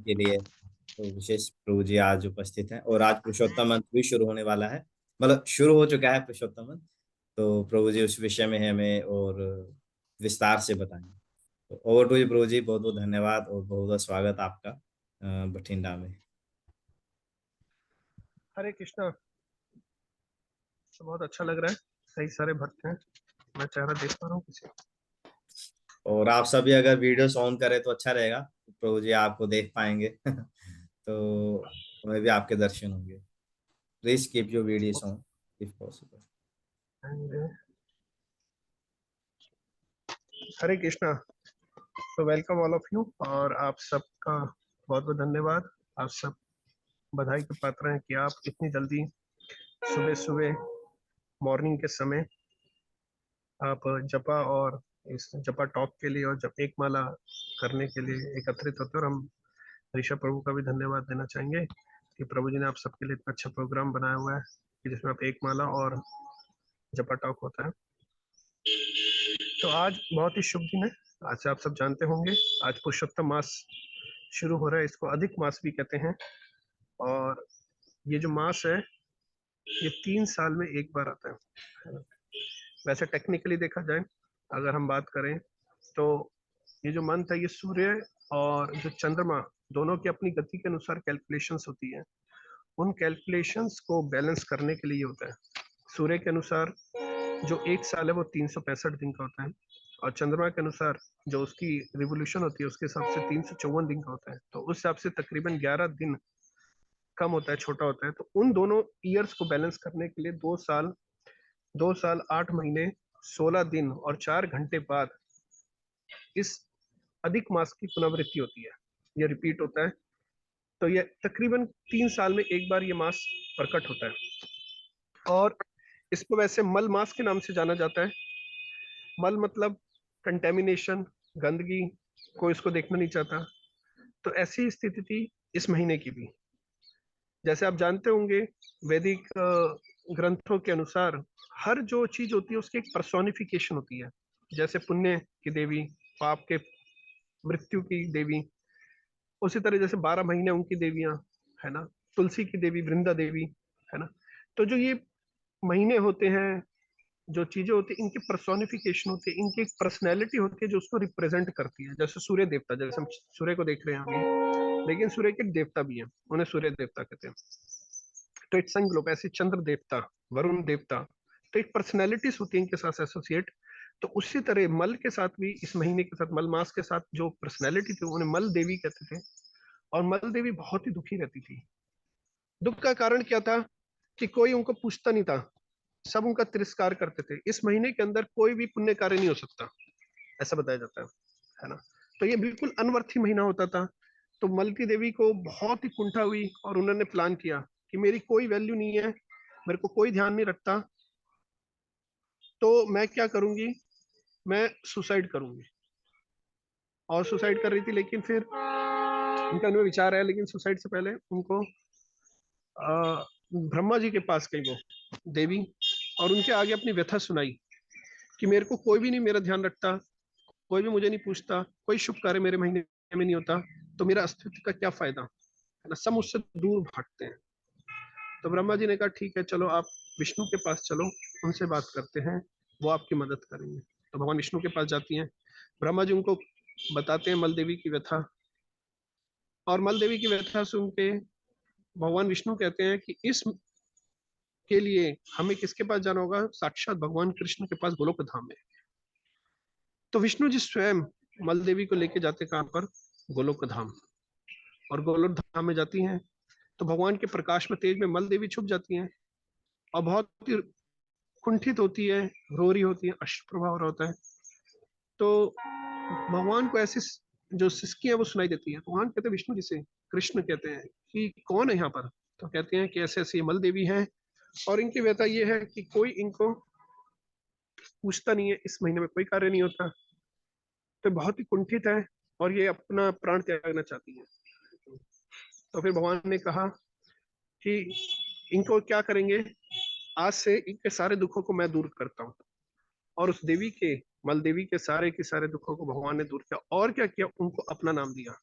के लिए। तो विशेष प्रभु जी आज उपस्थित हैं और आज पुरुषोत्तम मंत्र भी शुरू होने वाला है, मतलब शुरू हो चुका है पुरुषोत्तम मंत्र। तो प्रभु जी उस विषय में हमें और विस्तार से बताएंगे। तो ओवर टू यू प्रभु जी, बहुत बहुत धन्यवाद और बहुत बहुत स्वागत आपका बठिंडा में। हरे कृष्णा। तो बहुत अच्छा लग रहा है, कई सारे भक्त हैं, मैं चेहरा देख पा रहा हूँ किसी। और आप सभी अगर वीडियोस ऑन करें तो अच्छा रहेगा, प्रभु जी आपको देख पाएंगे तो हमें भी आपके दर्शन होंगे। Please keep your videos on if possible. Hare Krishna. तो वेलकम ऑल ऑफ यू, और आप सबका बहुत बहुत धन्यवाद। आप सब बधाई के पात्र हैं कि आप इतनी जल्दी सुबह सुबह मॉर्निंग के समय आप जपा और इस जपा टॉक के लिए और जप एक माला करने के लिए एकत्रित होते हैं। और हम ऋषभ प्रभु का भी धन्यवाद देना चाहेंगे कि प्रभु जी ने आप सबके लिए इतना अच्छा प्रोग्राम बनाया हुआ है कि जिसमें आप एक माला और जपा टॉक होता है। तो आज बहुत ही शुभ दिन है। आज से आप सब जानते होंगे, आज पुरुषोत्तम मास शुरू हो रहा है। इसको अधिक मास भी कहते हैं। और ये जो मास है ये 3 साल में एक बार आता है ना? वैसे टेक्निकली देखा जाए, अगर हम बात करें तो ये जो मंथ है ये सूर्य और जो चंद्रमा दोनों की अपनी गति के अनुसार कैलकुलेशंस होती है। उन कैलकुलेशंस को बैलेंस करने के लिए होता है। सूर्य के अनुसार जो एक साल है वो 365 दिन का होता है, और चंद्रमा के अनुसार जो उसकी रिवोल्यूशन होती है उसके हिसाब से 354 दिन का होता है। तो उस हिसाब से तकरीबन 11 दिन कम होता है, छोटा होता है। तो उन दोनों ईयर्स को बैलेंस करने के लिए 2 साल 8 महीने 16 दिन और 4 घंटे बाद इस अधिक मास की पुनरावृत्ति होती है, ये रिपीट होता है। तो ये तकरीबन 3 साल में एक बार ये मास प्रकट होता है। और इसको वैसे मल मास के नाम से जाना जाता है। मल मतलब कंटेमिनेशन, गंदगी, कोई इसको देखना नहीं चाहता। तो ऐसी स्थिति थी इस महीने की भी। जैसे आप जानते होंगे, वैदिक ग्रंथों के अनुसार हर जो चीज होती है उसकी एक पर्सोनिफिकेशन होती है। जैसे पुण्य की देवी, पाप के मृत्यु की देवी, उसी तरह जैसे 12 महीने उनकी देवियां, है ना। तुलसी की देवी वृंदा देवी, है ना। तो जो ये महीने होते हैं, जो चीजें होती है, इनकी पर्सोनिफिकेशन होती है, इनकी एक पर्सनैलिटी होती है जो उसको रिप्रेजेंट करती है। जैसे सूर्य देवता, जैसे हम सूर्य को देख रहे हैं अभी, लेकिन सूर्य के एक देवता भी है, उन्हें सूर्य देवता कहते हैं। तो इट्स ग्लोब, ऐसे चंद्र देवता, वरुण देवता, तो एक पर्सनैलिटीज होती है इनके साथ एसोसिएट। तो उसी तरह मल के साथ भी, इस महीने के साथ मल मास के साथ जो पर्सनैलिटी थी उन्हें मल देवी कहते थे। और मल देवी बहुत ही दुखी रहती थी। दुख का कारण क्या था कि कोई उनको पूछता नहीं था, सब उनका तिरस्कार करते थे। इस महीने के अंदर कोई भी पुण्य कार्य नहीं हो सकता, ऐसा बताया जाता है ना। तो ये बिल्कुल अनवर्थी महीना होता था। तो मलती देवी को बहुत ही कुंठा हुई और उन्होंने प्लान किया कि मेरी कोई वैल्यू नहीं है, मेरे को कोई ध्यान नहीं रखता, तो मैं क्या करूंगी, मैं सुसाइड करूंगी। और सुसाइड कर रही थी, लेकिन फिर उनका में विचार है, लेकिन सुसाइड से पहले उनको ब्रह्मा जी के पास गई वो देवी, और उनके आगे अपनी व्यथा सुनाई कि मेरे को कोई भी नहीं मेरा ध्यान रखता, कोई भी मुझे नहीं पूछता, कोई शुभ कार्य मेरे महीने में नहीं होता, तो मेरा अस्तित्व का क्या फायदा, है ना। सब मुझसे दूर भागते हैं। तो ब्रह्मा जी ने कहा ठीक है, चलो आप विष्णु के पास चलो, उनसे बात करते हैं, वो आपकी मदद करेंगे। तो भगवान विष्णु के पास जाती हैं। ब्रह्मा जी उनको बताते हैं मल देवी की व्यथा, और मल देवी की व्यथा सुन के भगवान विष्णु कहते हैं कि इस के लिए हमें किसके पास जाना होगा, साक्षात भगवान कृष्ण के पास, गोलोक धाम में। तो विष्णु जी स्वयं मल देवी को लेके जाते कहां पर, गोलोक धाम। और गोलोक धाम में जाती हैं तो भगवान के प्रकाश में, तेज में मल देवी छुप जाती हैं, और बहुत ही कुंठित होती है, रो रही होती है, अश्रु प्रवाह हो रहा होता है। तो भगवान को ऐसी जो सिसकियां वो सुनाई देती है। तो भगवान कहते हैं विष्णु जी से, कृष्ण कहते हैं कि कौन है यहाँ पर। तो कहते हैं कि ऐसे ऐसी मल देवी है, और इनकी व्यथा ये है कि कोई इनको पूछता नहीं है, इस महीने में कोई कार्य नहीं होता, तो बहुत ही कुंठित है, और ये अपना प्राण त्यागना चाहती है। तो फिर भगवान ने कहा कि इनको क्या करेंगे, आज से इनके सारे दुखों को मैं दूर करता हूँ। और उस देवी के, मल देवी के सारे दुखों को भगवान ने दूर किया। और क्या किया, उनको अपना नाम दिया।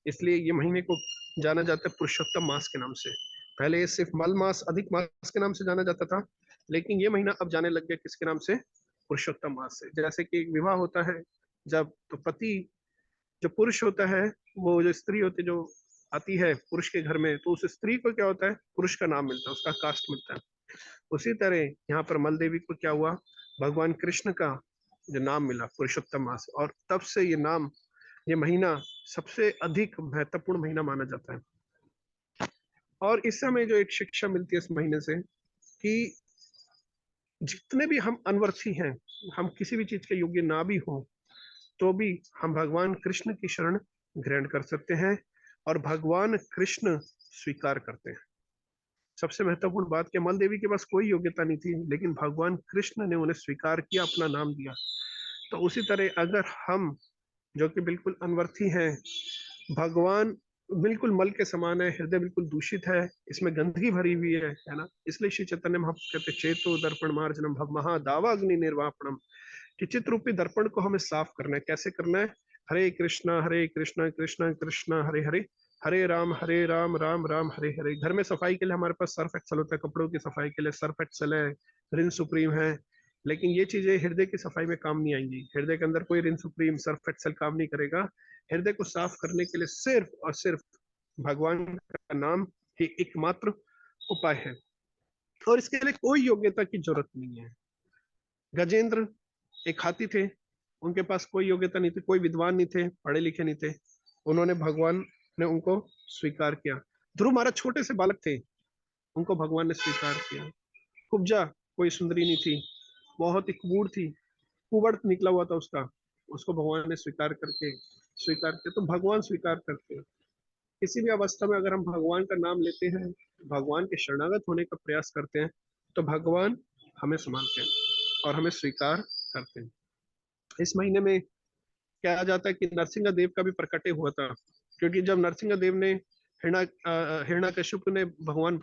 इसलिए ये महीने को जाना जाता है पुरुषोत्तम मास के नाम से। पहले ये सिर्फ मल मास, अधिक मास के नाम से जाना जाता था, लेकिन ये महीना अब जाने लग गया किसके नाम से? पुरुषोत्तम मास से। जैसे कि एक विवाह होता है जब, तो पति जो पुरुष होता है, वो जो स्त्री होती है जो आती है पुरुष के घर में, तो उस स्त्री को क्या होता है? पुरुष का नाम मिलता है, उसका कास्ट मिलता है। उसी तरह यहाँ पर मल देवी को क्या हुआ? भगवान कृष्ण का जो नाम मिला पुरुषोत्तम मास, और तब से ये नाम, ये महीना सबसे अधिक महत्वपूर्ण महीना माना जाता है। और इस समय जो एक शिक्षा मिलती है इस महीने से, कि जितने भी हम अनवर्थी हैं, हम किसी भी चीज के योग्य ना भी हों, तो भी हम भगवान कृष्ण की शरण ग्रहण कर सकते हैं और भगवान कृष्ण स्वीकार करते हैं। सबसे महत्वपूर्ण बात कि मल देवी के पास कोई योग्यता नहीं थी, लेकिन भगवान कृष्ण ने उन्हें स्वीकार किया, अपना नाम दिया। तो उसी तरह अगर हम जो कि बिल्कुल अनवर्थी हैं, भगवान बिल्कुल मल के समान है, हृदय बिल्कुल दूषित है, इसमें गंदगी भरी हुई है ना, इसलिए श्री चैतन्य महाप्रभु कहते चेतो दर्पण मार्जनम भगमहा दावा अग्नि निर्वापणम, कि चित्त रूपी दर्पण को हमें साफ करना है। कैसे करना है? हरे कृष्णा कृष्णा कृष्णा हरे हरे, हरे राम राम राम हरे हरे। घर में सफाई के लिए हमारे पास सर्फ एक्सेल होता है, कपड़ों की सफाई के लिए सर्फ एक्सेल है, रिन सुप्रीम है, लेकिन ये चीजें हृदय की सफाई में काम नहीं आएंगी। हृदय के अंदर कोई रिन सुप्रीम सर्फ एक्सेल काम नहीं करेगा। हृदय को साफ करने के लिए सिर्फ और सिर्फ भगवान का नाम ही एकमात्र उपाय है, और इसके लिए कोई योग्यता की जरूरत नहीं है। गजेंद्र एक हाथी थे, उनके पास कोई योग्यता नहीं थी, कोई विद्वान नहीं थे, पढ़े लिखे नहीं थे, उन्होंने भगवान ने उनको स्वीकार किया। ध्रुव महाराज छोटे से बालक थे, उनको भगवान ने स्वीकार किया। कुब्जा कोई सुंदरी नहीं थी, बहुत ही कुबूर थी, कुबड़ निकला हुआ था उसका, उसको भगवान ने स्वीकार किया। तो भगवान स्वीकार करते हैं। किसी भी अवस्था में अगर हम भगवान का नाम लेते हैं, भगवान के शरणागत होने का प्रयास करते हैं, तो भगवान हमें संभालते हैं और हमें स्वीकार करते हैं। इस महीने में कहा जाता है कि नरसिंह देव का भी प्रकटे हुआ था, क्योंकि जब नरसिंह देव ने हिरण्यकश्यप ने भगवान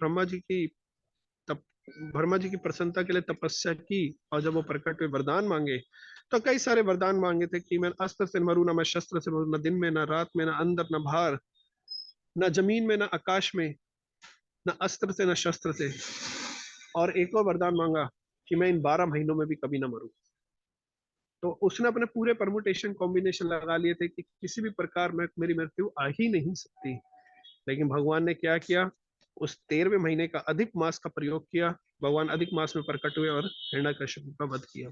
तप ब्रह्मा जी की प्रसन्नता के लिए तपस्या की, और जब वो प्रकट हुए वरदान मांगे, तो कई सारे वरदान मांगे थे कि मैं अस्त्र से मरू, ना मैं शस्त्र से मरू, न दिन में ना रात में, ना अंदर ना बाहर, न जमीन में ना आकाश में, न अस्त्र से न शस्त्र से। और एक और वरदान मांगा कि मैं इन 12 महीनों में भी कभी ना मरूं। तो उसने अपने पूरे परमुटेशन कॉम्बिनेशन लगा लिए थे कि किसी भी प्रकार में मेरी मृत्यु आ ही नहीं सकती। लेकिन भगवान ने क्या किया? उस 13वें महीने का अधिक मास का प्रयोग किया, भगवान अधिक मास में प्रकट हुए और हिरण्यकश्यप का वध किया।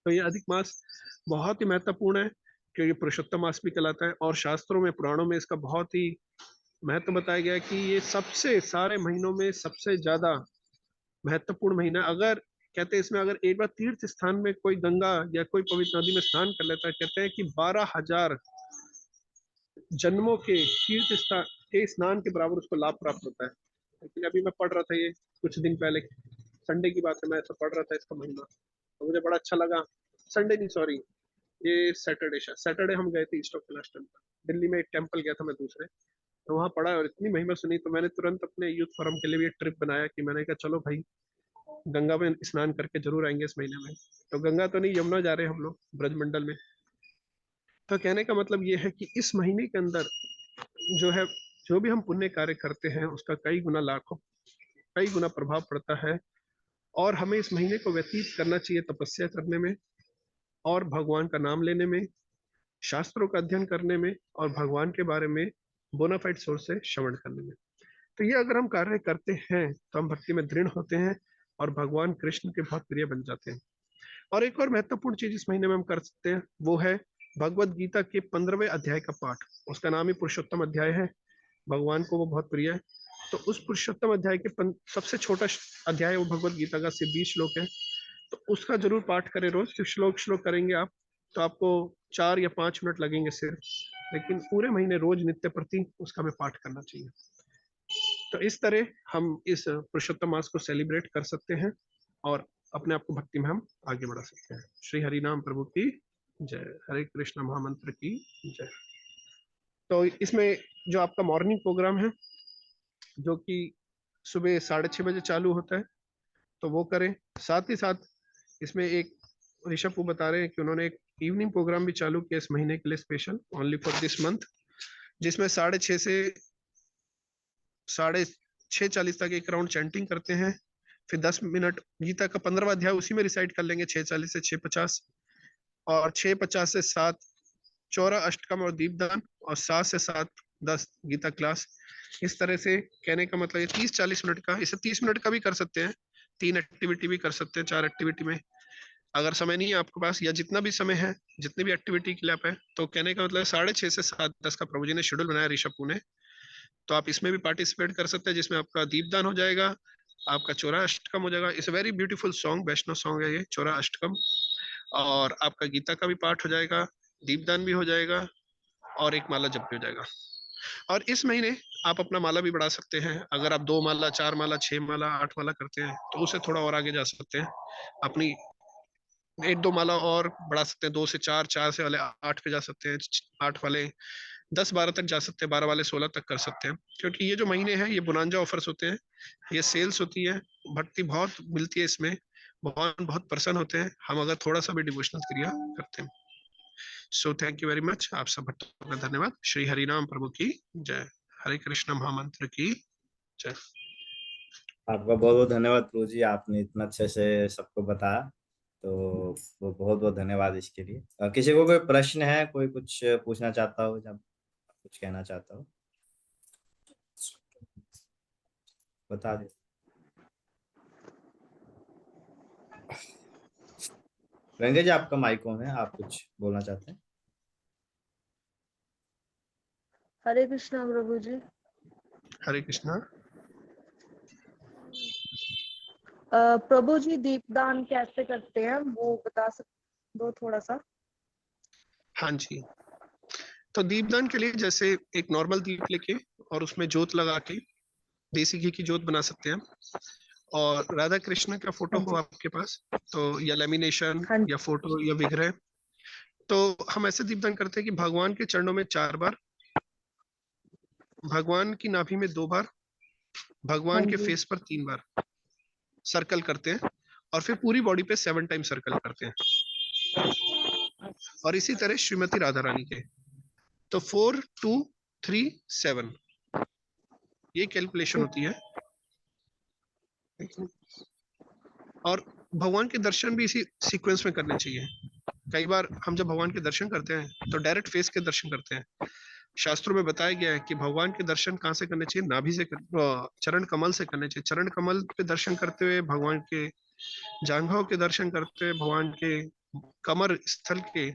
तो ये अधिक मास बहुत ही महत्वपूर्ण है, क्योंकि पुरुषोत्तम मास भी कहलाता है, और शास्त्रों में पुराणों में इसका बहुत ही महत्व बताया गया है कि ये सबसे सारे महीनों में सबसे ज्यादा महत्वपूर्ण महीना। अगर कहते हैं इसमें अगर एक बार तीर्थ स्थान में कोई गंगा या कोई पवित्र नदी में स्नान कर लेता है, कहते हैं कि 12,000 जन्मों के तीर्थ स्थान के स्नान के बराबर उसको लाभ प्राप्त होता है। लेकिन अभी मैं पढ़ रहा था, ये कुछ दिन पहले संडे की बात है, मैं ऐसा पढ़ रहा था इसका महिमा, तो मुझे बड़ा अच्छा लगा। संडे नहीं, सॉरी, ये सैटरडे हम गए थे east of Kailash temple, Delhi में एक टेम्पल गया था मैं दूसरे, तो वहाँ पढ़ा और इतनी महिमा सुनी, तो मैंने तुरंत अपने यूथ फोरम के लिए भी एक ट्रिप बनाया कि मैंने कहा चलो भाई गंगा में स्नान करके जरूर आएंगे इस महीने में। तो गंगा तो नहीं, यमुना जा रहे हैं हम लोग ब्रजमंडल में। तो कहने का मतलब ये है कि इस महीने के अंदर जो है, जो भी हम पुण्य कार्य करते हैं उसका कई गुना, लाखों कई गुना प्रभाव पड़ता है, और हमें इस महीने को व्यतीत करना चाहिए तपस्या करने में, और भगवान का नाम लेने में, शास्त्रों का अध्ययन करने में, और भगवान के बारे में बोनाफाइड सोर्स से श्रवण करने में। तो ये अगर हम कार्य करते हैं तो हम भक्ति में दृढ़ होते हैं और भगवान कृष्ण के बहुत प्रिय बन जाते हैं। और एक और महत्वपूर्ण चीज इस महीने में हम कर सकते हैं, वो है भगवत गीता के 15वें अध्याय का पाठ। उसका नाम ही पुरुषोत्तम अध्याय है, भगवान को वो बहुत प्रिय है। तो उस पुरुषोत्तम अध्याय के सबसे छोटा अध्याय है वो भगवत गीता का, सिर्फ 20 श्लोक है। तो उसका जरूर पाठ करें रोज। श्लोक श्लोक करेंगे आप तो आपको 4 या 5 मिनट लगेंगे सिर्फ, लेकिन पूरे महीने रोज नित्य प्रति उसका हमें पाठ करना चाहिए। तो इस तरह हम इस पुरुषोत्तम मास को सेलिब्रेट कर सकते हैं और अपने आप को भक्ति में हम आगे बढ़ा सकते हैं। श्री हरि नाम प्रभु की जय, हरे कृष्ण महामंत्र की जय। तो इसमें जो आपका मॉर्निंग प्रोग्राम है जो कि सुबह 6:30 बजे चालू होता है, तो वो करें। साथ ही साथ इसमें एक ऋषभ को बता रहे हैं कि उन्होंने एक इवनिंग प्रोग्राम भी चालू किया इस महीने के लिए, special only for this month. जिसमें 6:30 से 6:40 तक एक राउंड चैंटिंग करते हैं। फिर 10 मिनट गीता का 15वां अध्याय उसी में रिसाइट कर लेंगे 6:40 से 6:50। और 6:50 से 7 चौरा अष्टकम और दीपदान। और 7 से 7:10 गीता क्लास। इस तरह से कहने का मतलब ये 30-40 मिनट का, इसे 30 मिनट का भी कर सकते हैं, 3 एक्टिविटी भी कर सकते हैं 4 एक्टिविटी में। अगर समय नहीं है आपके पास या जितना भी समय है, जितनी भी एक्टिविटी के लिए आप है, तो कहने का मतलब 6:30 से 7:10 का प्रभु जी ने शेड्यूल बनाया ऋषभ ने। तो आप इसमें भी पार्टिसिपेट कर सकते हैं, जिसमें आपका दीपदान हो जाएगा, आपका चौरा अष्टकम हो जाएगा। It's very beautiful song, Vaishnav song है ये चौरा अष्टकम। और आपका गीता का भी पाठ हो जाएगा, दीपदान भी हो जाएगा, और एक माला जप भी हो जाएगा। और इस महीने आप अपना माला भी बढ़ा सकते हैं। अगर आप 2 माला, 4 माला, 6 माला, 8 माला करते हैं तो उसे थोड़ा और आगे जा सकते हैं। अपनी 1-2 माला और बढ़ा सकते हैं, 2 से 4, 4 से वाले 8 पे जा सकते हैं, 8 वाले 10-12 तक जा सकते हैं, 12 वाले 16 तक कर सकते हैं। क्योंकि ये जो महीने हैं ये बुनांजा ऑफर्स होते हैं, ये सेल्स होती है, भक्ति बहुत मिलती है इसमें, भगवान बहुत प्रसन्न होते हैं हम अगर थोड़ा सा भी डिवोशनल क्रिया करते हैं। So thank you very much, आप सब भक्तों का धन्यवाद। श्री हरिनाम प्रभु की जय। हरे कृष्ण महामंत्र की जय। आपका बहुत बहुत धन्यवाद प्रभु जी, आपने इतना अच्छे से सबको बताया। तो वो बहुत बहुत धन्यवाद इसके लिए। किसी को कोई प्रश्न है, कोई कुछ पूछना चाहता हो, जब कुछ कहना चाहता हो बता दे। रंगे जी, आपका माइक ऑन है, आप कुछ बोलना चाहते हैं? हरे कृष्णा प्रभु जी। हरे कृष्णा। प्रभु जी दीपदान कैसे करते हैं वो बता सकते दो थोड़ा सा। हाँ जी, तो दीपदान के लिए जैसे एक नॉर्मल दीप लेके और उसमें जोत लगा के देसी घी की जोत बना सकते हैं। और राधा कृष्ण का फोटो हाँ हो जी। आपके पास तो, या लेमिनेशन हाँ या फोटो या विग्रह, तो हम ऐसे दीपदान करते हैं कि भगवान के चरणों में 4 बार, भगवान की नाभि में 2 बार, हाँ भगवान के जी। फेस पर 3 बार सर्कल करते हैं। और फिर पूरी बॉडी पे 7 टाइम सर्कल करते हैं। और इसी तरह श्रीमती राधा रानी के, तो 4, 2, 3, 7 ये कैलकुलेशन ठीक। होती है। और भगवान के दर्शन भी इसी सीक्वेंस में करने चाहिए। कई बार हम जब भगवान के दर्शन करते हैं तो डायरेक्ट फेस के दर्शन करते हैं। शास्त्रों में बताया गया है कि भगवान के दर्शन कहाँ से करने चाहिए, नाभि से चरण कमल से करने चाहिए। चरण कमल पे दर्शन करते हुए भगवान के जांघों के दर्शन करते हुए, भगवान के कमर स्थल के,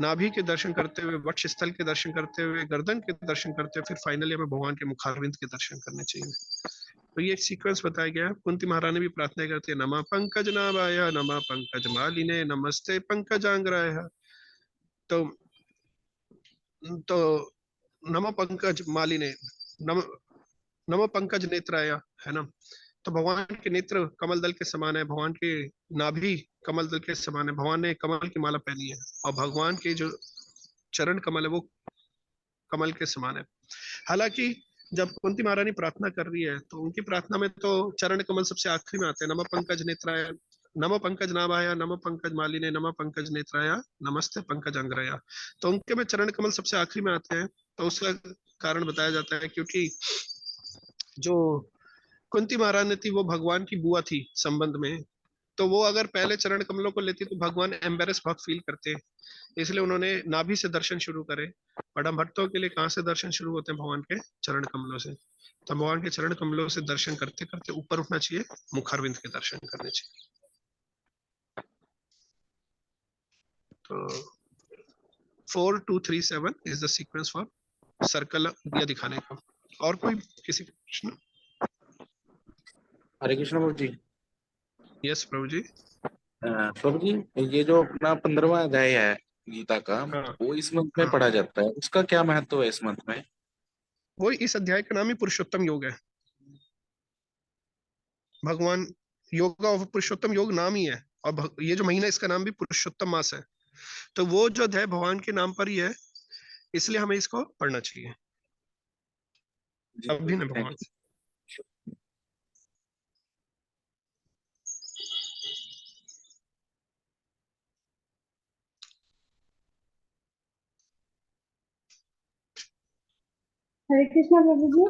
नाभि के दर्शन करते हुए, वक्ष स्थल के दर्शन करते हुए, गर्दन के दर्शन करते हुए, फिर फाइनली हमें भगवान के मुखारविंद के दर्शन करने चाहिए। तो ये सीक्वेंस बताया गया है। कुंती महारानी भी प्रार्थना करती है, नमा पंकज नाभाय, नमा पंकज मालिने, नमस्ते पंकजांग्राय। तो तो नमो पंकज मालिने, नम नमो पंकज नेत्राय, है ना। तो भगवान के नेत्र कमल दल के समान है, भगवान के नाभि कमल दल के समान है, भगवान ने कमल की माला पहनी है, और भगवान के जो चरण कमल है वो कमल के समान है। हालांकि जब कुंती महारानी प्रार्थना कर रही है तो उनकी प्रार्थना में तो चरण कमल सबसे आखिरी में आते हैं, नमः पंकज नेत्राय, नमः पंकज नाभाय, नमः पंकज मालिने, नमः पंकज नेत्राय, नमस्ते पंकज अंग्रया। तो उनके में चरण कमल सबसे आखिरी में आते हैं। तो उसका कारण बताया जाता है क्योंकि जो कुंती महारानी थी वो भगवान की बुआ थी संबंध में। तो वो अगर पहले चरण कमलों को लेती तो भगवान एम्बेरस बहुत फील करते, इसलिए उन्होंने नाभि से दर्शन शुरू करे। बट हम भक्तों के लिए कहाँ से दर्शन शुरू होते हैं, भगवान के चरण कमलों से। तो भगवान के चरण कमलों से दर्शन करते करते ऊपर उठना चाहिए, मुखारविंद के दर्शन करने चाहिए। तो 4, 2, 3, 7 is the sequence for circle या दिखाने का। और कोई किसी प्रश्न? हरे कृष्ण प्रभु जी। यस प्रभु जी। प्रभु जी, ये जो अपना 15वां अध्याय है गीता का, हाँ वो इस मंथ में हाँ, पढ़ा जाता है, उसका क्या महत्व है इस मंथ में? वो इस अध्याय का नाम ही पुरुषोत्तम योग है। भगवान योग और पुरुषोत्तम योग नाम ही है। और ये जो महीना इसका नाम भी पुरुषोत्तम मास है। तो वो जो अध्याय भगवान के नाम पर ही है, इसलिए हमें इसको पढ़ना चाहिए। जी अभी न थैंक भगवान। यू। हरे कृष्णा प्रभु जी।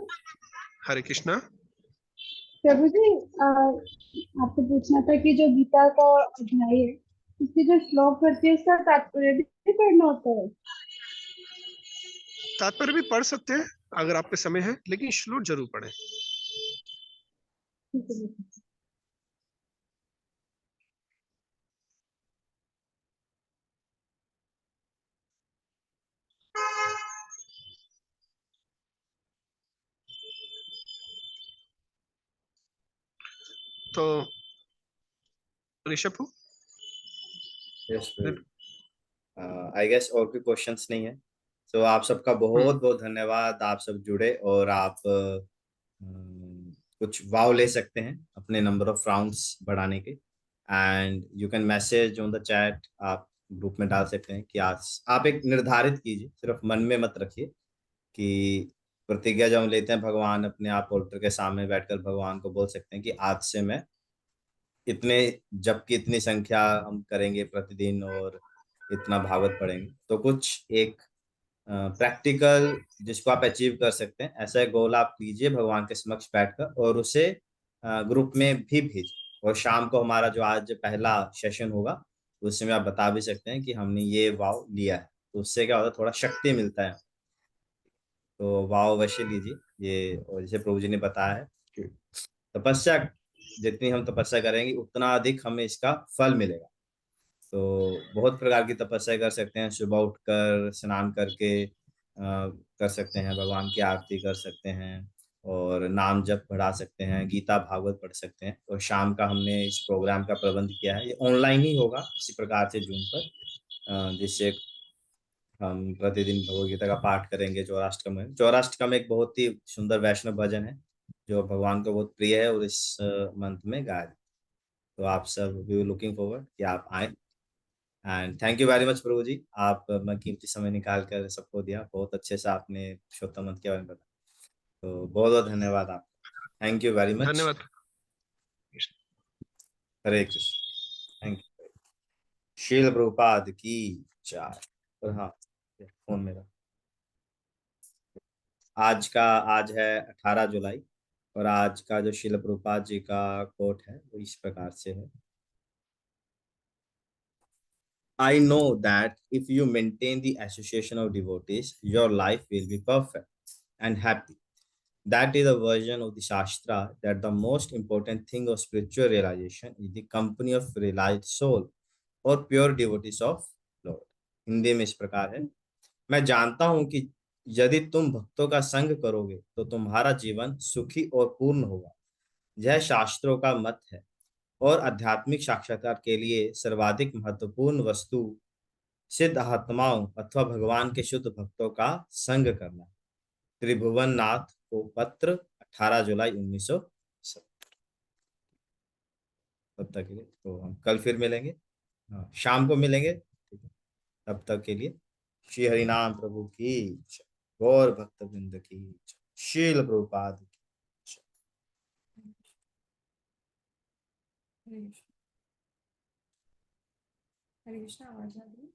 हरे कृष्णा। प्रभु जी, आपको पूछना था कि जो गीता का अध्याय है, उसके जो श्लोक करते हैं उसका तात्पर्य भी पढ़ना होता है। तात्पर्य भी पढ़ सकते हैं अगर आप पे समय है, लेकिन श्लोक जरूर पढ़ें। ठीक है। तो ऋषभ यस आई गेस और कोई क्वेश्चंस नहीं है। तो आप सबका बहुत बहुत धन्यवाद, आप सब जुड़े और आप कुछ वाव ले सकते हैं अपने नंबर ऑफ राउंड्स बढ़ाने के। And you can message on the chat, आप ग्रुप में डाल सकते हैं कि आज आप एक निर्धारित कीजिए, सिर्फ मन में मत रखिए कि प्रतिज्ञा जब हम लेते हैं भगवान अपने आप ऑल्टर के सामने बैठकर भगवान को बोल सकते हैं कि आज से मैं इतने जब की इतनी संख्या हम करेंगे प्रतिदिन और इतना भागवत पढ़ेंगे। तो कुछ एक प्रैक्टिकल जिसको आप अचीव कर सकते हैं, ऐसा एक गोल आप कीजिए भगवान के समक्ष बैठकर और उसे ग्रुप में भी भेजिए। और शाम को हमारा जो आज पहला सेशन होगा उसमें आप बता भी सकते हैं कि हमने ये वाव लिया है, तो उससे क्या होता है, थोड़ा शक्ति मिलता है। तो वाव अवश्य लीजिए ये। और जैसे प्रभु जी ने बताया है कि तपस्या, जितनी हम तपस्या करेंगे उतना अधिक हमें इसका फल मिलेगा। तो बहुत प्रकार की तपस्या कर सकते हैं, सुबह उठकर स्नान करके कर सकते हैं, भगवान की आरती कर सकते हैं और नाम जप बढ़ा सकते हैं, गीता भागवत पढ़ सकते हैं। और शाम का हमने इस प्रोग्राम का प्रबंध किया है, ये ऑनलाइन ही होगा इसी प्रकार से जूम पर, जिससे हम प्रतिदिन भगवद गीता का पाठ करेंगे। चौराष्टकम है, चौराष्टकम एक बहुत ही सुंदर वैष्णव भजन है जो भगवान को बहुत प्रिय है और इस मंथ में गाया जाता है। तो आप सब वी लुकिंग फॉरवर्ड कि आप आए। And thank you very much प्रभु जी, आप अपना कीमती समय निकाल कर सबको दिया, बहुत अच्छे से आपने पुरुषोत्तम मंत्र के बारे में बताया। तो बहुत बहुत धन्यवाद आपका, थैंक यू वेरी मच। धन्यवाद। हरे कृष्ण, थैंक यू। शील प्रभुपाद की जय। और हाँ, फोन मेरा आज है 18 जुलाई और आज का जो शील प्रभुपाद जी का कोट है वो इस प्रकार से है। I know that if you maintain the association of devotees, your life will be perfect and happy. That is a version of the Shastra that the most important thing of spiritual realization is the company of realized soul or pure devotees of Lord. Hindi में इस प्रकार है, मैं जानता हूं कि यदि तुम भक्तों का संग करोगे तो तुम्हारा जीवन सुखी और पूर्ण होगा। यह शास्त्रों का मत है और आध्यात्मिक साक्षात्कार के लिए सर्वाधिक महत्वपूर्ण वस्तु सिद्ध आत्माओं अथवा भगवान के शुद्ध भक्तों का संग करना। त्रिभुवन नाथ को पत्र 18 जुलाई 1970। तब तक के लिए तो हम कल फिर मिलेंगे, हाँ शाम को मिलेंगे, ठीक है। तब तक के लिए श्री हरिनाम प्रभु की जय, गौर भक्त वृंद की जय, शील प्रभुपाद की जय। हरे कृष्ण, हरे कृष्ण, आवाज आ रही है?